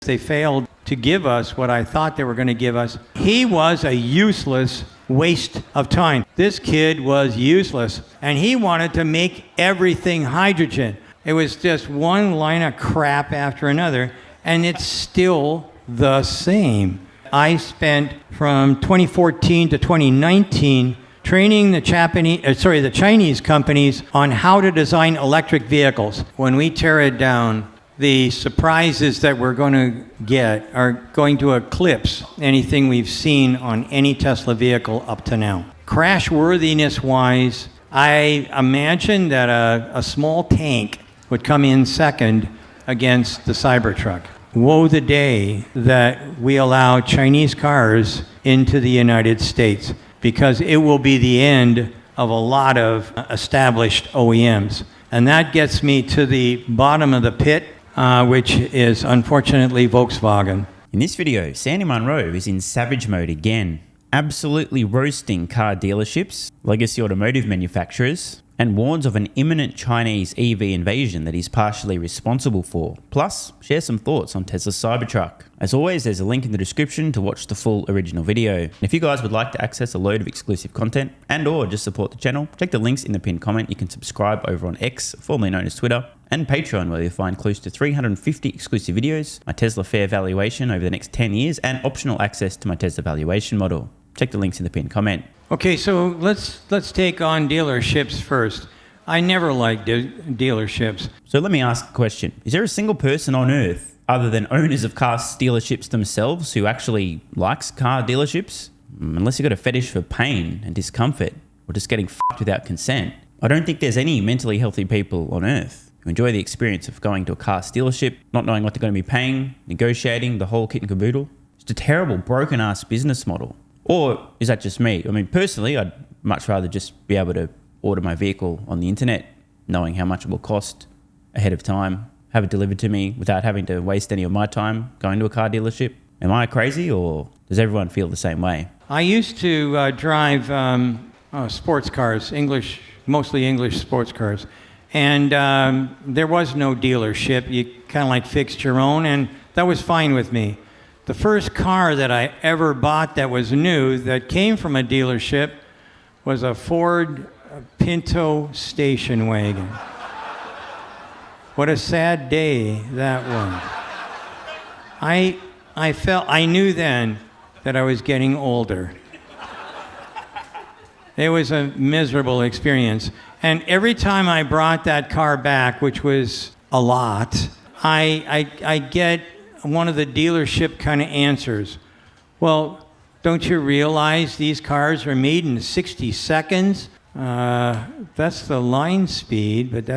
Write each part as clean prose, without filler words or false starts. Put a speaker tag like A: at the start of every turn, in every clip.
A: They failed to give us what I thought they were going to give us. He was a useless waste of time. This kid was useless, and he wanted to make everything hydrogen. It was just one line of crap after another, and it's still the same. I spent from 2014 to 2019 training the Chinese companies on how to design electric vehicles. When we tear it down, the surprises that we're going to get are going to eclipse anything we've seen on any Tesla vehicle up to now. Crashworthiness-wise, I imagine that a small tank would come in second against the Cybertruck. Woe the day that we allow Chinese cars into the United States, because it will be the end of a lot of established OEMs. And that gets me to the bottom of the pit, which is unfortunately Volkswagen.
B: In this video, Sandy Munro is in savage mode again, absolutely roasting car dealerships, legacy automotive manufacturers, and warns of an imminent Chinese EV invasion that he's partially responsible for. Plus, share some thoughts on Tesla's Cybertruck. As always, there's a link in the description to watch the full original video. And if you guys would like to access a load of exclusive content and or just support the channel, check the links in the pinned comment. You can subscribe over on X, formerly known as Twitter, and Patreon, where you'll find close to 350 exclusive videos, my Tesla fair valuation over the next 10 years, and optional access to my Tesla valuation model. Check the links in the pinned comment.
A: Okay, so let's take on dealerships first. I never liked dealerships.
B: So let me ask a question. Is there a single person on earth, other than owners of car dealerships themselves, who actually likes car dealerships? Unless you've got a fetish for pain and discomfort, or just getting fucked without consent. I don't think there's any mentally healthy people on earth who enjoy the experience of going to a car dealership, not knowing what they're going to be paying, negotiating, the whole kit and caboodle. It's a terrible, broken-ass business model. Or is that just me? I mean, personally, I'd much rather just be able to order my vehicle on the internet, knowing how much it will cost ahead of time, have it delivered to me without having to waste any of my time going to a car dealership. Am I crazy, or does everyone feel the same way?
A: I used to drive sports cars, mostly English sports cars. And there was no dealership. You kind of like fixed your own, and that was fine with me. The first car that I ever bought that was new, that came from a dealership, was a Ford Pinto station wagon. What a sad day that was. I knew then that I was getting older. It was a miserable experience. And every time I brought that car back, which was a lot, I get one of the dealership kind of answers. Well, don't you realize these cars are made in 60 seconds? That's the line speed, but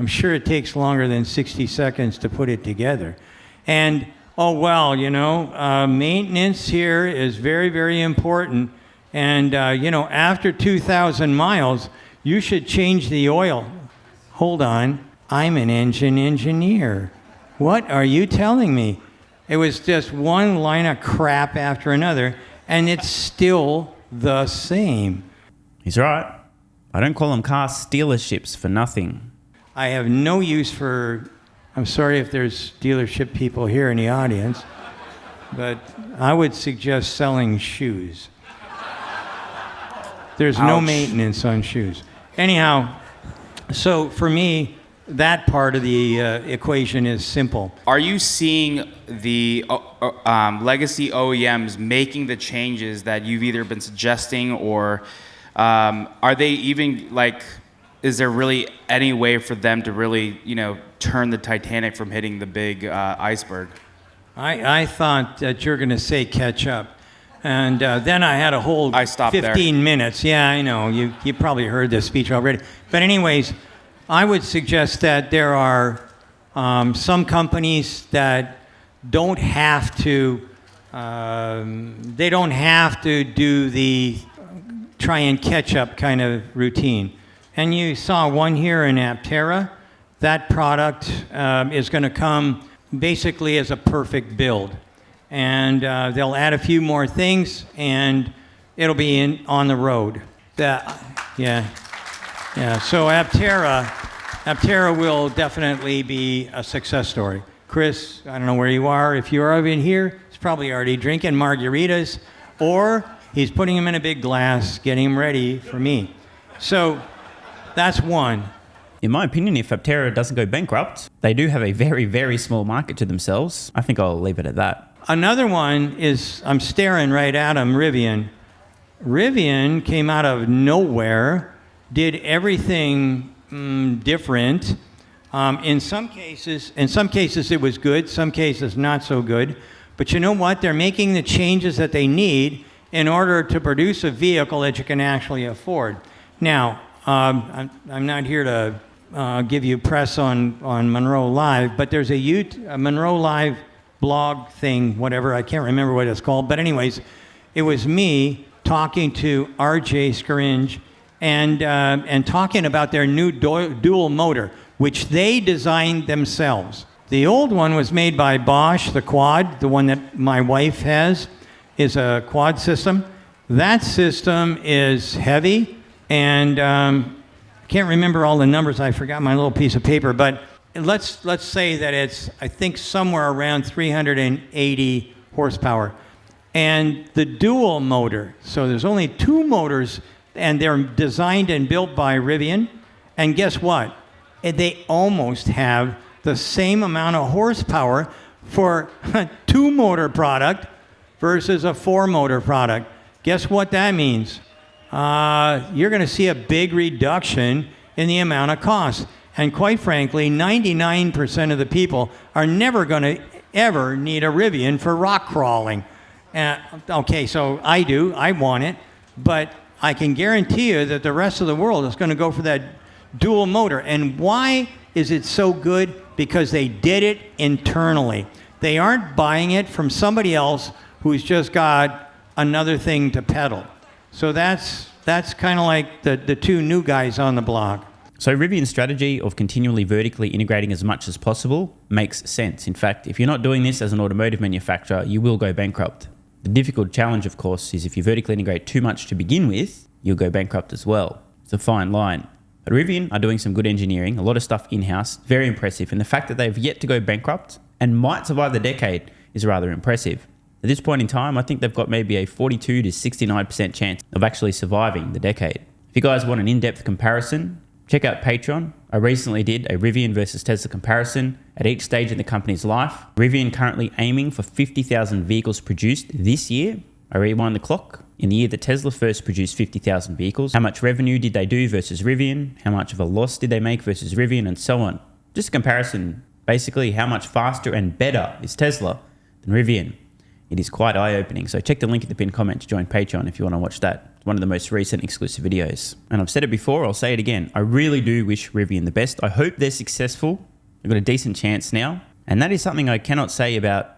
A: I'm sure it takes longer than 60 seconds to put it together. And, oh, well, maintenance here is very, very important. And, after 2,000 miles, you should change the oil. Hold on, I'm an engine engineer. What are you telling me? It was just one line of crap after another, and it's still the same.
B: He's right. I don't call them car dealerships for nothing.
A: I have no use for, I'm sorry if there's dealership people here in the audience, but I would suggest selling shoes. There's no maintenance on shoes. Anyhow, so for me, that part of the equation is simple.
C: Are you seeing the legacy OEMs making the changes that you've either been suggesting, or are they even is there really any way for them to really, turn the Titanic from hitting the big iceberg?
A: I thought that you were going to say catch up. And then I had a whole 15 minutes. Yeah, I know. You probably heard this speech already. But anyways, I would suggest that there are some companies that don't have to do the try and catch up kind of routine. And you saw one here in Aptera. That product is going to come basically as a perfect build. And they'll add a few more things, and it'll be on the road. Yeah. So Aptera will definitely be a success story. Chris, I don't know where you are. If you're over in here, he's probably already drinking margaritas, or he's putting them in a big glass, getting them ready for me. So that's one.
B: In my opinion, if Aptera doesn't go bankrupt, they do have a very, very small market to themselves. I think I'll leave it at that.
A: Another one is, I'm staring right at him, Rivian. Rivian came out of nowhere, did everything different. In some cases it was good, some cases not so good. But you know what? They're making the changes that they need in order to produce a vehicle that you can actually afford. Now, I'm not here to give you press on Munro Live, but there's a Munro Live blog thing, whatever, I can't remember what it's called. But anyways, it was me talking to RJ Scaringe and talking about their new dual motor, which they designed themselves. The old one was made by Bosch, the quad, the one that my wife has, is a quad system. That system is heavy, and I can't remember all the numbers. I forgot my little piece of paper, but let's say that it's, I think, somewhere around 380 horsepower. And the dual motor, so there's only two motors, and they're designed and built by Rivian. And guess what? They almost have the same amount of horsepower for a two-motor product versus a four-motor product. Guess what that means? You're going to see a big reduction in the amount of cost. And quite frankly, 99% of the people are never going to ever need a Rivian for rock crawling. Okay, so I want it, but I can guarantee you that the rest of the world is going to go for that dual motor. And why is it so good? Because they did it internally. They aren't buying it from somebody else who's just got another thing to peddle. So that's kind of like the two new guys on the block.
B: So Rivian's strategy of continually vertically integrating as much as possible makes sense. In fact, if you're not doing this as an automotive manufacturer, you will go bankrupt. The difficult challenge, of course, is if you vertically integrate too much to begin with, you'll go bankrupt as well. It's a fine line. But Rivian are doing some good engineering, a lot of stuff in-house, very impressive. And the fact that they've yet to go bankrupt and might survive the decade is rather impressive. At this point in time, I think they've got maybe a 42 to 69% chance of actually surviving the decade. If you guys want an in-depth comparison, check out Patreon. I recently did a Rivian versus Tesla comparison at each stage in the company's life. Rivian currently aiming for 50,000 vehicles produced this year. I rewind the clock. In the year that Tesla first produced 50,000 vehicles, how much revenue did they do versus Rivian? How much of a loss did they make versus Rivian, and so on? Just a comparison, basically how much faster and better is Tesla than Rivian. It is quite eye-opening, so check the link in the pinned comment to join Patreon if you want to watch that. It's one of the most recent exclusive videos. And I've said it before, I'll say it again. I really do wish Rivian the best. I hope they're successful. They've got a decent chance now. And that is something I cannot say about,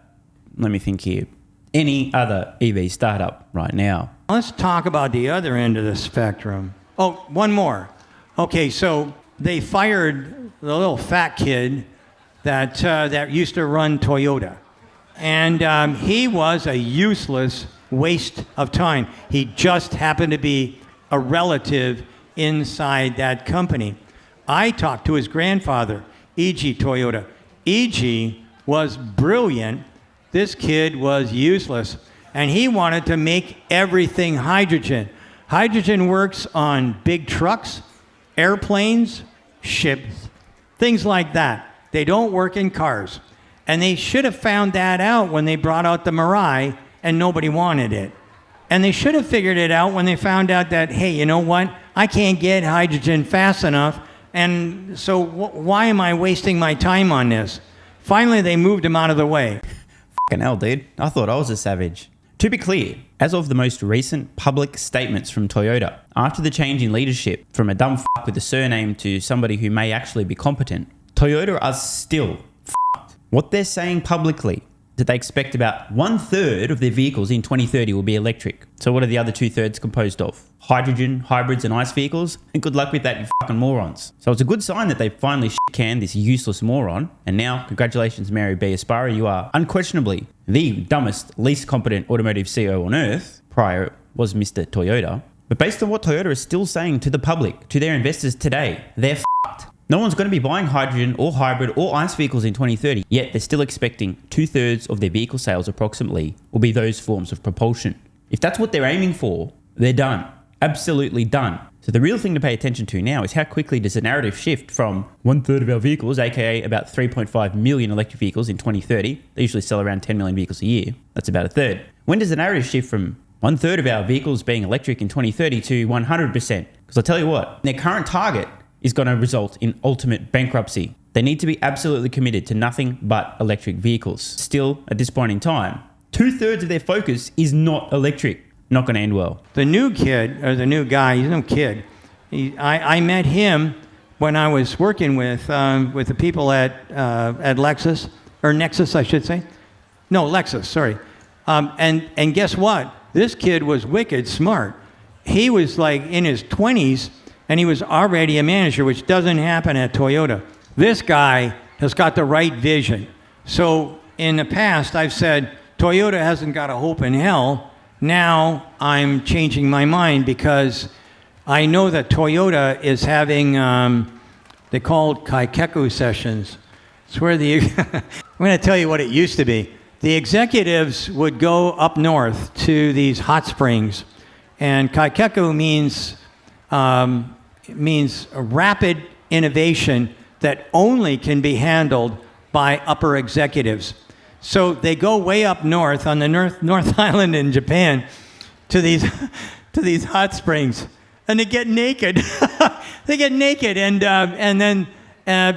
B: let me think here, any other EV startup right now.
A: Let's talk about the other end of the spectrum. Oh, one more. Okay, so they fired the little fat kid that used to run Toyota. And he was a useless waste of time. He just happened to be a relative inside that company. I talked to his grandfather, E.G. Toyota. E.G. was brilliant. This kid was useless. And he wanted to make everything hydrogen. Hydrogen works on big trucks, airplanes, ships, things like that. They don't work in cars. And they should have found that out when they brought out the Mirai and nobody wanted it. And they should have figured it out when they found out that, hey, you know what? I can't get hydrogen fast enough. And so why am I wasting my time on this? Finally, they moved him out of the way.
B: Fucking hell, dude. I thought I was a savage. To be clear, as of the most recent public statements from Toyota, after the change in leadership from a dumb fuck with a surname to somebody who may actually be competent, Toyota are still fucked. What they're saying publicly, that they expect about 1/3 of their vehicles in 2030 will be electric. So what are the other 2/3 composed of? Hydrogen, hybrids and ICE vehicles? And good luck with that, you fucking morons. So it's a good sign that they finally shit-canned this useless moron. And now, congratulations, Mary B. Aspara, you are unquestionably the dumbest, least competent automotive CEO on earth. Prior was Mr. Toyota. But based on what Toyota is still saying to the public, to their investors today, they're fucked. No one's going to be buying hydrogen or hybrid or ICE vehicles in 2030, yet they're still expecting 2/3 of their vehicle sales approximately will be those forms of propulsion. If that's what they're aiming for, they're done. Absolutely done. So the real thing to pay attention to now is how quickly does the narrative shift from 1/3 of our vehicles, aka about 3.5 million electric vehicles in 2030. They usually sell around 10 million vehicles a year. That's about a third. When does the narrative shift from 1/3 of our vehicles being electric in 2030 to 100%? Because I'll tell you what, their current target is going to result in ultimate bankruptcy. They need to be absolutely committed to nothing but electric vehicles. Still, at this point in time, 2/3 of their focus is not electric. Not going to end well.
A: The new kid, or the new guy, he's no kid. I met him when I was working with the people at Lexus, or Nexus, I should say. No, Lexus, sorry. And guess what? This kid was wicked smart. He was like in his 20s, and he was already a manager, which doesn't happen at Toyota. This guy has got the right vision. So in the past, I've said, Toyota hasn't got a hope in hell. Now I'm changing my mind because I know that Toyota is having, they call it kaikeku sessions. It's where I'm going to tell you what it used to be. The executives would go up north to these hot springs, and kaikeku means a rapid innovation that only can be handled by upper executives. So they go way up north on the North Island in Japan to these hot springs, and they get naked. They get naked, and then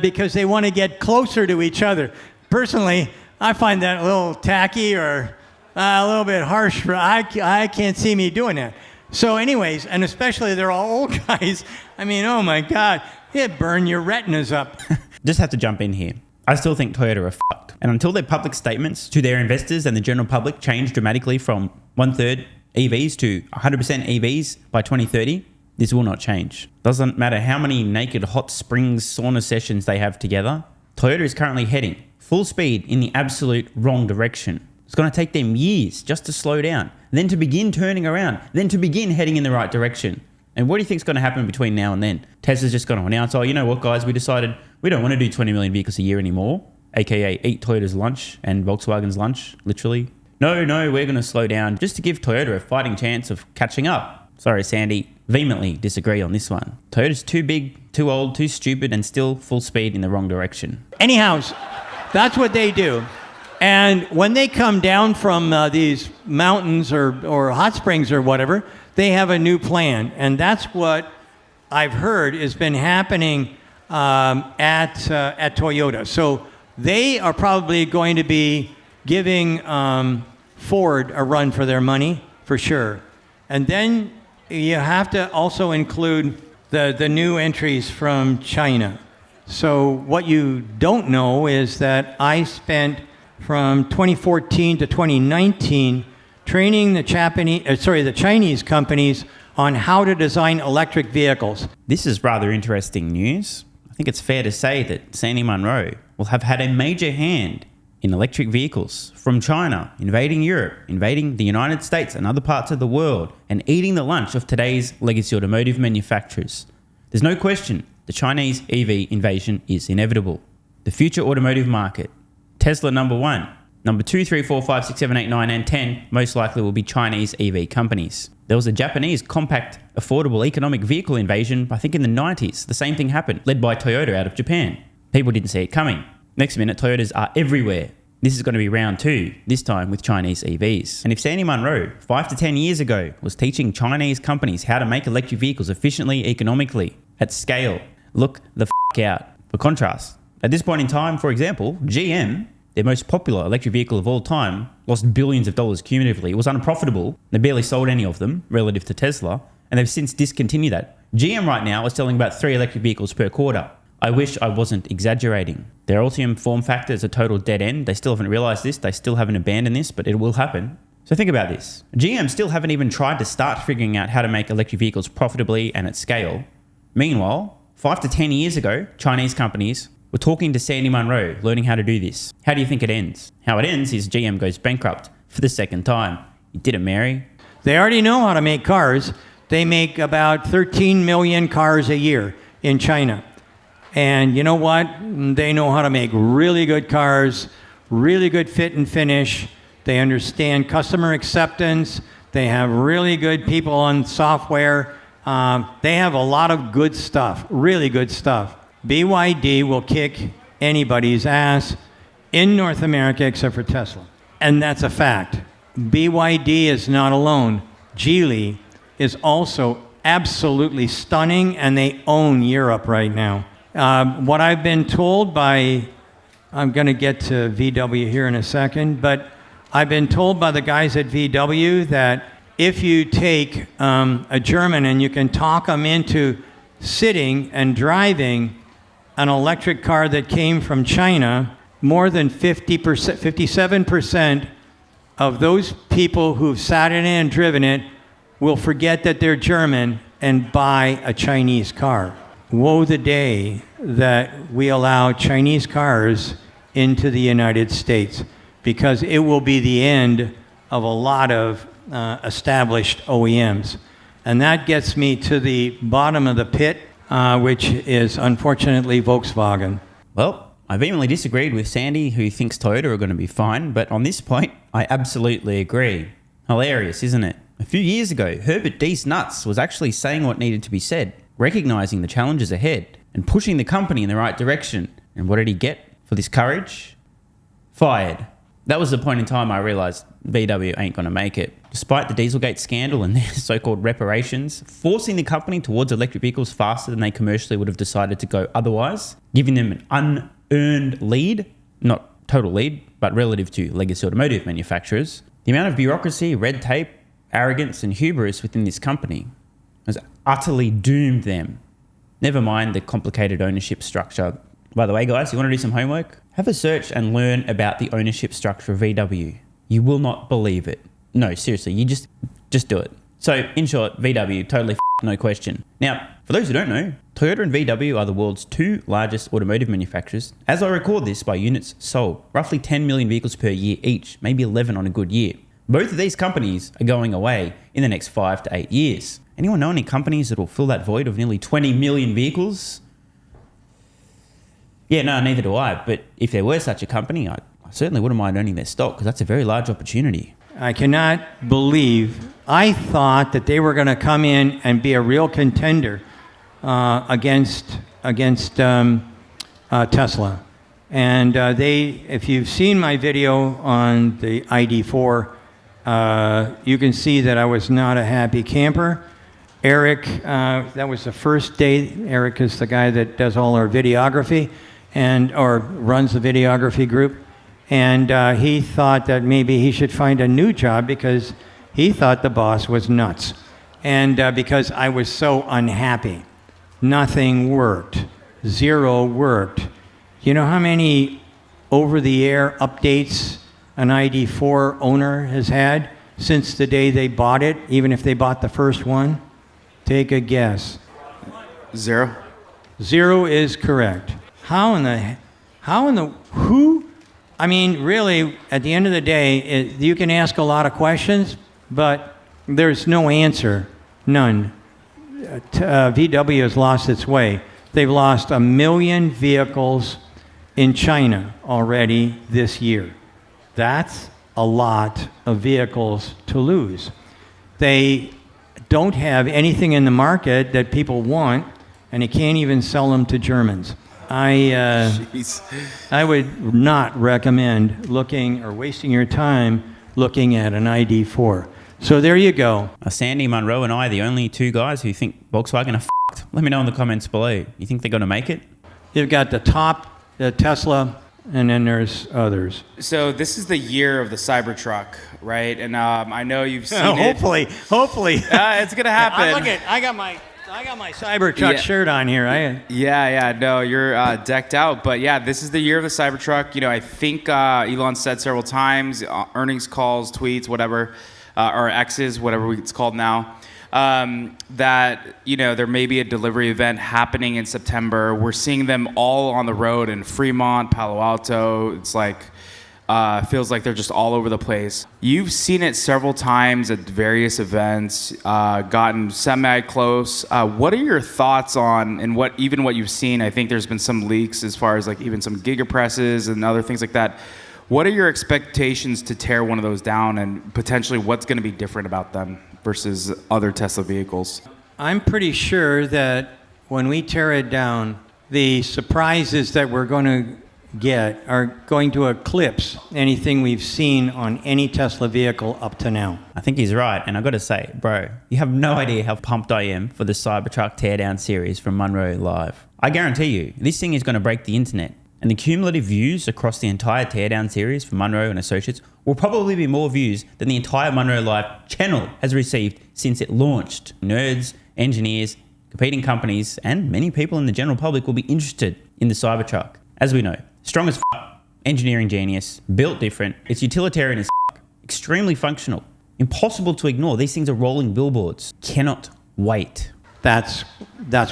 A: because they want to get closer to each other. Personally, I find that a little tacky or a little bit harsh. I can't see me doing that. So anyways, and especially they're all old guys. I mean, oh my God, it'd burn your retinas up.
B: Just have to jump in here. I still think Toyota are fucked. And until their public statements to their investors and the general public change dramatically from 1/3 EVs to 100% EVs by 2030, this will not change. Doesn't matter how many naked hot springs sauna sessions they have together, Toyota is currently heading full speed in the absolute wrong direction. It's going to take them years just to slow down, then to begin turning around, then to begin heading in the right direction. And what do you think is going to happen between now and then? Tesla's just going to announce, oh, you know what, guys, we decided we don't want to do 20 million vehicles a year anymore, aka eat Toyota's lunch and Volkswagen's lunch, literally. No, we're going to slow down just to give Toyota a fighting chance of catching up. Sorry, Sandy, vehemently disagree on this one. Toyota's too big, too old, too stupid, and still full speed in the wrong direction.
A: Anyhow, that's what they do. And when they come down from these mountains or hot springs or whatever, they have a new plan. And that's what I've heard has been happening at Toyota. So they are probably going to be giving Ford a run for their money, for sure. And then you have to also include the new entries from China. So what you don't know is that I spent from 2014 to 2019 training the Chinese companies on how to design electric vehicles.
B: This is rather interesting news. I think it's fair to say that Sandy Munro will have had a major hand in electric vehicles from China invading Europe, invading the United States and other parts of the world, and eating the lunch of today's legacy automotive manufacturers. There's no question the Chinese EV invasion is inevitable. The future automotive market, Tesla number 1, number 2, 3, 4, 5, 6, 7, 8, 9, and 10 most likely will be Chinese EV companies. There was a Japanese compact, affordable economic vehicle invasion, I think in the 90s. The same thing happened, led by Toyota out of Japan. People didn't see it coming. Next minute, Toyotas are everywhere. This is going to be round 2, this time with Chinese EVs. And if Sandy Munro, 5 to 10 years ago, was teaching Chinese companies how to make electric vehicles efficiently, economically, at scale, look the out. For contrast, at this point in time, for example, GM, their most popular electric vehicle of all time, lost billions of dollars cumulatively. It was unprofitable. They barely sold any of them relative to Tesla, and they've since discontinued that. GM right now is selling about 3 electric vehicles per quarter. I wish I wasn't exaggerating. Their Ultium form factor is a total dead end. They still haven't realized this. They still haven't abandoned this, but it will happen. So think about this. GM still haven't even tried to start figuring out how to make electric vehicles profitably and at scale. Meanwhile, 5 to 10 years ago, Chinese companies were talking to Sandy Munro, learning how to do this. How do you think it ends? How it ends is GM goes bankrupt for the second time. You did it, Mary.
A: They already know how to make cars. They make about 13 million cars a year in China. And you know what? They know how to make really good cars, really good fit and finish. They understand customer acceptance. They have really good people on software. They have a lot of good stuff, really good stuff. BYD will kick anybody's ass in North America except for Tesla. And that's a fact. BYD is not alone. Geely is also absolutely stunning, and they own Europe right now. What I've been told by, I'm going to get to VW here in a second, but I've been told by the guys at VW that if you take a German and you can talk them into sitting and driving an electric car that came from China, more than 50%, 57% of those people who've sat in it and driven it will forget that they're German and buy a Chinese car. Woe the day that we allow Chinese cars into the United States, because it will be the end of a lot of established OEMs. And that gets me to the bottom of the pit, which is unfortunately Volkswagen.
B: Well, I vehemently disagreed with Sandy, who thinks Toyota are going to be fine, but on this point, I absolutely agree. Hilarious, isn't it? A few years ago, Herbert D's nuts was actually saying what needed to be said, recognizing the challenges ahead, and pushing the company in the right direction. And what did he get for this courage? Fired. That was the point in time I realized VW ain't going to make it. Despite the Dieselgate scandal and their so-called reparations, forcing the company towards electric vehicles faster than they commercially would have decided to go otherwise, giving them an unearned lead, not total lead, but relative to legacy automotive manufacturers. The amount of bureaucracy, red tape, arrogance and hubris within this company has utterly doomed them. Never mind the complicated ownership structure. By the way, guys, you want to do some homework? Have a search and learn about the ownership structure of VW. You will not believe it. No, seriously, you just do it. So, in short, VW, totally no question. Now, for those who don't know, Toyota and VW are the world's two largest automotive manufacturers. As I record this, by units sold, roughly 10 million vehicles per year each, maybe 11 on a good year. Both of these companies are going away in the next 5 to 8 years. Anyone know any companies that will fill that void of nearly 20 million vehicles? Yeah, no, neither do I. But if there were such a company, I certainly wouldn't mind owning their stock, because that's a very large opportunity.
A: I cannot believe, I thought that they were going to come in and be a real contender against Tesla. And if you've seen my video on the ID4, you can see that I was not a happy camper. Eric, that was the first day. Eric is the guy that does all our videography or runs the videography group. And he thought that maybe he should find a new job because he thought the boss was nuts. And because I was so unhappy. Nothing worked. Zero worked. You know how many over-the-air updates an ID4 owner has had since the day they bought it, even if they bought the first one? Take a guess.
C: 0.
A: 0 is correct. Who? I mean, really, at the end of the day, you can ask a lot of questions, but there's no answer. None. VW has lost its way. They've lost 1 million vehicles in China already this year. That's a lot of vehicles to lose. They don't have anything in the market that people want, and they can't even sell them to Germans. I would not recommend looking or wasting your time looking at an ID4. So there you go.
B: Sandy, Munro and I are the only two guys who think Volkswagen are f***ed. Let me know in the comments below. You think they're going to make it?
A: You've got the top, the Tesla, and then there's others.
C: So this is the year of the Cybertruck, right? And I know you've seen it.
A: Hopefully.
C: It's gonna happen.
A: I got my Cybertruck shirt on here.
C: No, you're decked out. But yeah, this is the year of the Cybertruck. You know, I think Elon said several times, earnings calls, tweets, whatever, or X's, whatever it's called now, that, you know, there may be a delivery event happening in September. We're seeing them all on the road in Fremont, Palo Alto. It's like Feels like they're just all over the place. You've seen it several times at various events, gotten semi-close. What are your thoughts on, and what you've seen? I think there's been some leaks as far as like even some gigapresses and other things like that. What are your expectations to tear one of those down, and potentially what's going to be different about them versus other Tesla vehicles?
A: I'm pretty sure that when we tear it down, the surprises that we're going to get are going to eclipse anything we've seen on any Tesla vehicle up to now.
B: I think he's right, and I've got to say, bro, you have no idea how pumped I am for the Cybertruck teardown series from Munro Live. I guarantee you, this thing is going to break the internet, and the cumulative views across the entire teardown series from Munro and Associates will probably be more views than the entire Munro Live channel has received since it launched. Nerds, engineers, competing companies, and many people in the general public will be interested in the Cybertruck. As we know, strong as engineering genius, built different, it's utilitarian as extremely functional, impossible to ignore. These things are rolling billboards. Cannot wait.
A: That's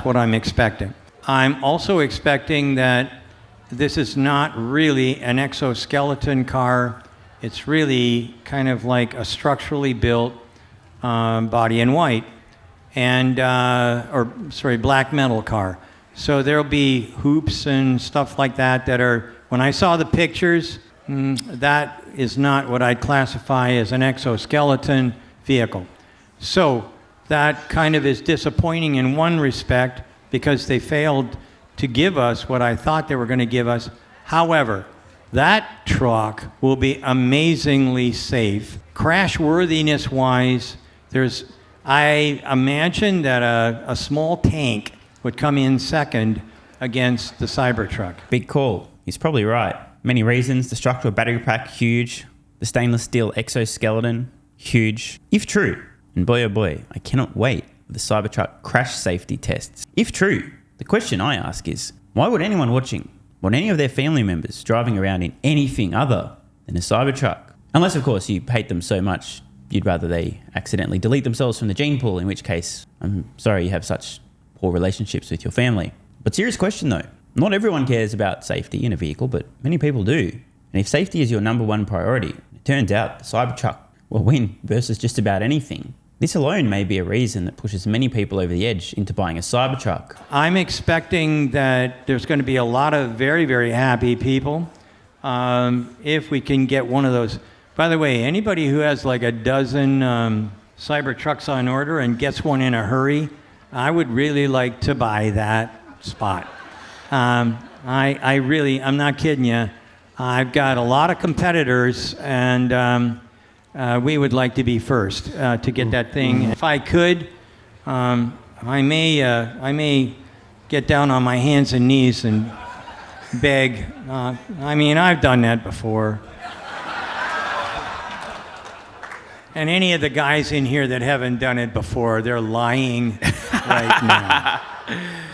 A: what I'm expecting. I'm also expecting that this is not really an exoskeleton car. It's really kind of like a structurally built body in white and black metal car. So there'll be hoops and stuff like that are, when I saw the pictures, that is not what I'd classify as an exoskeleton vehicle. So that kind of is disappointing in one respect because they failed to give us what I thought they were going to give us. However, that truck will be amazingly safe. Crashworthiness-wise, I imagine that a small tank would come in second against the Cybertruck.
B: Big call. He's probably right. Many reasons. The structural battery pack, huge. The stainless steel exoskeleton, huge. If true, and boy oh boy, I cannot wait for the Cybertruck crash safety tests. If true, the question I ask is, why would anyone watching want any of their family members driving around in anything other than a Cybertruck? Unless, of course, you hate them so much you'd rather they accidentally delete themselves from the gene pool, in which case, I'm sorry you have such poor relationships with your family. But serious question though, not everyone cares about safety in a vehicle, but many people do. And if safety is your number one priority, it turns out the Cybertruck will win versus just about anything. This alone may be a reason that pushes many people over the edge into buying a Cybertruck.
A: I'm expecting that there's going to be a lot of very, very happy people if we can get one of those. By the way, anybody who has like a dozen Cybertrucks on order and gets one in a hurry, I would really like to buy that spot. I'm not kidding you. I've got a lot of competitors, and we would like to be first to get that thing. If I could, I may get down on my hands and knees and beg. I've done that before. And any of the guys in here that haven't done it before, they're lying right now.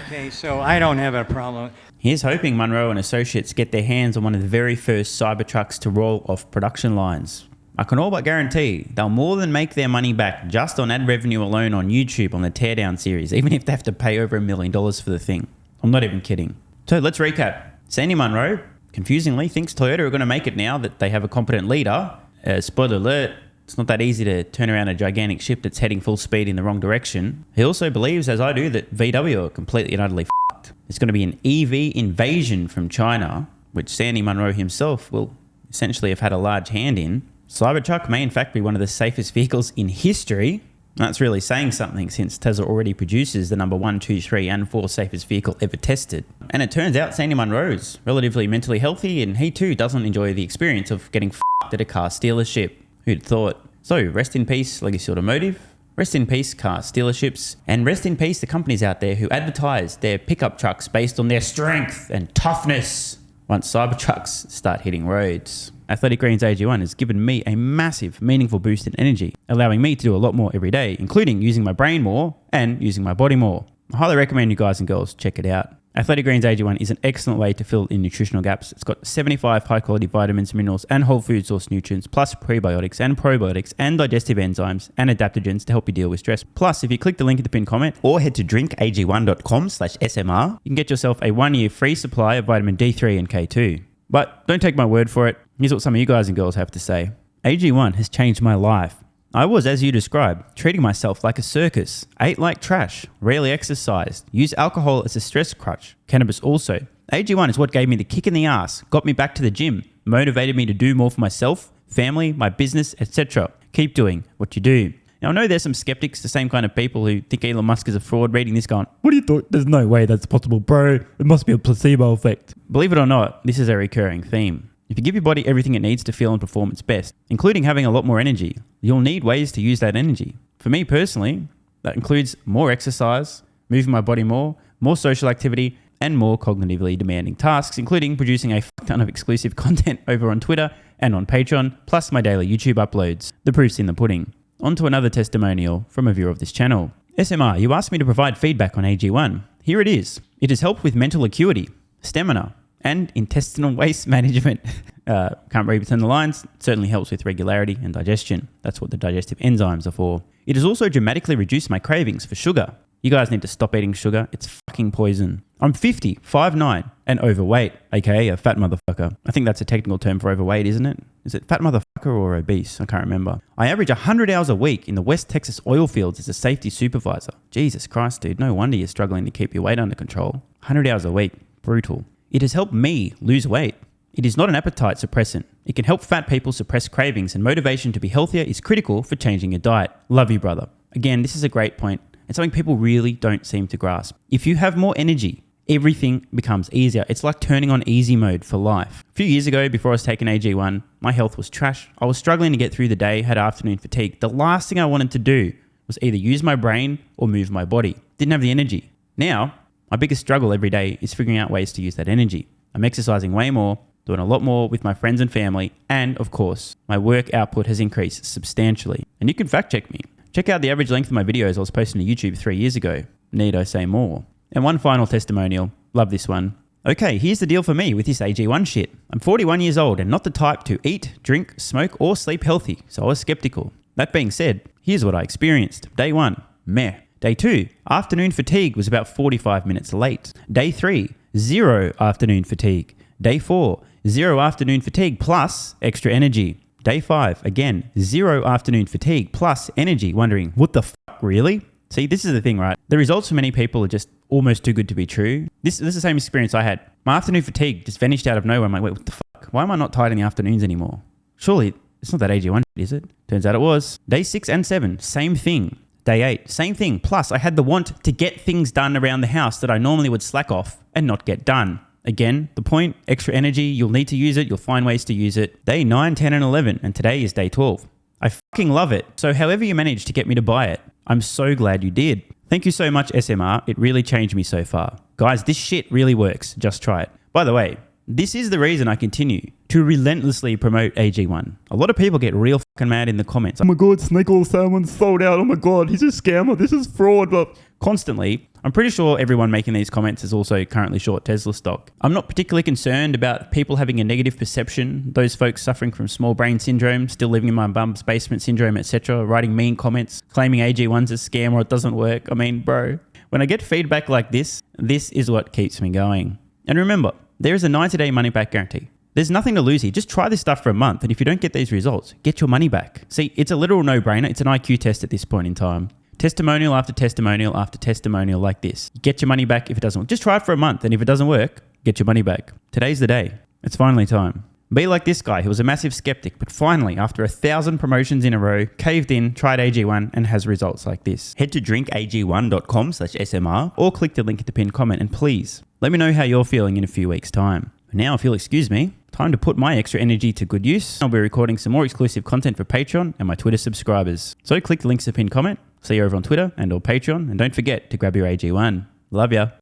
A: Okay, so I don't have a problem.
B: Here's hoping Munro and Associates get their hands on one of the very first Cybertrucks to roll off production lines. I can all but guarantee they'll more than make their money back just on ad revenue alone on YouTube on the Teardown series, even if they have to pay over $1 million for the thing. I'm not even kidding. So let's recap. Sandy Munro, confusingly, thinks Toyota are going to make it now that they have a competent leader. Spoiler alert, it's not that easy to turn around a gigantic ship that's heading full speed in the wrong direction. He also believes, as I do, that VW are completely and utterly f***ed. It's going to be an EV invasion from China, which Sandy Munro himself will essentially have had a large hand in. Cybertruck may in fact be one of the safest vehicles in history. That's really saying something since Tesla already produces the number 1, 2, 3 and 4 safest vehicle ever tested. And it turns out Sandy Munro's relatively mentally healthy, and he too doesn't enjoy the experience of getting f***ed at a car stealership. Who'd thought? So rest in peace Legacy Automotive, rest in peace car stealerships, and rest in peace the companies out there who advertise their pickup trucks based on their strength and toughness once Cybertrucks start hitting roads. Athletic Greens AG1 has given me a massive, meaningful boost in energy, allowing me to do a lot more every day, including using my brain more and using my body more. I highly recommend you guys and girls check it out. Athletic Greens AG1 is an excellent way to fill in nutritional gaps. It's got 75 high-quality vitamins, minerals, and whole food source nutrients, plus prebiotics and probiotics and digestive enzymes and adaptogens to help you deal with stress. Plus, if you click the link in the pinned comment or head to drinkag1.com/SMR, you can get yourself a 1-year free supply of vitamin D3 and K2. But don't take my word for it. Here's what some of you guys and girls have to say. AG1 has changed my life. I was, as you described, treating myself like a circus, ate like trash, rarely exercised, used alcohol as a stress crutch, cannabis also. AG1 is what gave me the kick in the ass, got me back to the gym, motivated me to do more for myself, family, my business, etc. Keep doing what you do. Now, I know there's some skeptics, the same kind of people who think Elon Musk is a fraud, reading this going, what do you thought? There's no way that's possible, bro. It must be a placebo effect. Believe it or not, this is a recurring theme. If you give your body everything it needs to feel and perform its best, including having a lot more energy, you'll need ways to use that energy. For me personally, that includes more exercise, moving my body more social activity, and more cognitively demanding tasks, including producing a fuck ton of exclusive content over on Twitter and on Patreon, plus my daily YouTube uploads. The proof's in the pudding. On to another testimonial from a viewer of this channel. SMR, you asked me to provide feedback on AG1. Here it is. It has helped with mental acuity, stamina, and intestinal waste management. Can't read between the lines. Certainly helps with regularity and digestion. That's what the digestive enzymes are for. It has also dramatically reduced my cravings for sugar. You guys need to stop eating sugar. It's fucking poison. I'm 50, 5'9", and overweight, aka a fat motherfucker. I think that's a technical term for overweight, isn't it? Is it fat motherfucker or obese? I can't remember. I average 100 hours a week in the West Texas oil fields as a safety supervisor. Jesus Christ, dude. No wonder you're struggling to keep your weight under control. 100 hours a week. Brutal. It has helped me lose weight. It is not an appetite suppressant. It can help fat people suppress cravings, and motivation to be healthier is critical for changing your diet. Love you, brother. Again, this is a great point. It's something people really don't seem to grasp. If you have more energy, everything becomes easier. It's like turning on easy mode for life. A few years ago, before I was taking AG1, my health was trash. I was struggling to get through the day, had afternoon fatigue. The last thing I wanted to do was either use my brain or move my body. Didn't have the energy. Now, my biggest struggle every day is figuring out ways to use that energy. I'm exercising way more, doing a lot more with my friends and family, and of course, my work output has increased substantially. And you can fact check me. Check out the average length of my videos I was posting to YouTube 3 years ago. Need I say more? And one final testimonial. Love this one. Okay, here's the deal for me with this AG1 shit. I'm 41 years old and not the type to eat, drink, smoke, or sleep healthy, so I was skeptical. That being said, here's what I experienced. Day 1, meh. Day 2, afternoon fatigue was about 45 minutes late. Day 3, 0 afternoon fatigue. Day 4, 0 afternoon fatigue plus extra energy. Day 5, again, 0 afternoon fatigue plus energy, wondering, what the fuck, really? See, this is the thing, right? The results for many people are just almost too good to be true. This is the same experience I had. My afternoon fatigue just vanished out of nowhere. I'm like, wait, what the fuck? Why am I not tired in the afternoons anymore? Surely, it's not that AG1, is it? Turns out it was. Day 6 and 7, same thing. Day 8, same thing. Plus, I had the want to get things done around the house that I normally would slack off and not get done. Again, the point, extra energy, you'll need to use it, you'll find ways to use it. Day 9, 10, and 11, and today is day 12. I fucking love it. So however you managed to get me to buy it, I'm so glad you did. Thank you so much, SMR. It really changed me so far. Guys, this shit really works. Just try it. By the way, this is the reason I continue to relentlessly promote AG1. A lot of people get real fucking mad in the comments. Oh my God, snake oil salmon sold out. Oh my God, he's a scammer. This is fraud. But constantly, I'm pretty sure everyone making these comments is also currently short Tesla stock. I'm not particularly concerned about people having a negative perception, those folks suffering from small brain syndrome, still living in my bum's basement syndrome, etc., writing mean comments, claiming AG1's a scam or it doesn't work. I mean, bro, when I get feedback like this is what keeps me going. And remember, there is a 90-day money-back guarantee. There's nothing to lose here. Just try this stuff for a month, and if you don't get these results, get your money back. See, it's a literal no-brainer. It's an IQ test at this point in time. Testimonial after testimonial after testimonial like this. Get your money back if it doesn't work. Just try it for a month, and if it doesn't work, get your money back. Today's the day. It's finally time. Be like this guy who was a massive skeptic, but finally, after 1,000 promotions in a row, caved in, tried AG1, and has results like this. Head to drinkag1.com/SMR or click the link in the pinned comment, and please, let me know how you're feeling in a few weeks' time. Now, if you'll excuse me, time to put my extra energy to good use. I'll be recording some more exclusive content for Patreon and my Twitter subscribers. So click the links in the pinned comment. See you over on Twitter and or Patreon, and don't forget to grab your AG1. Love ya.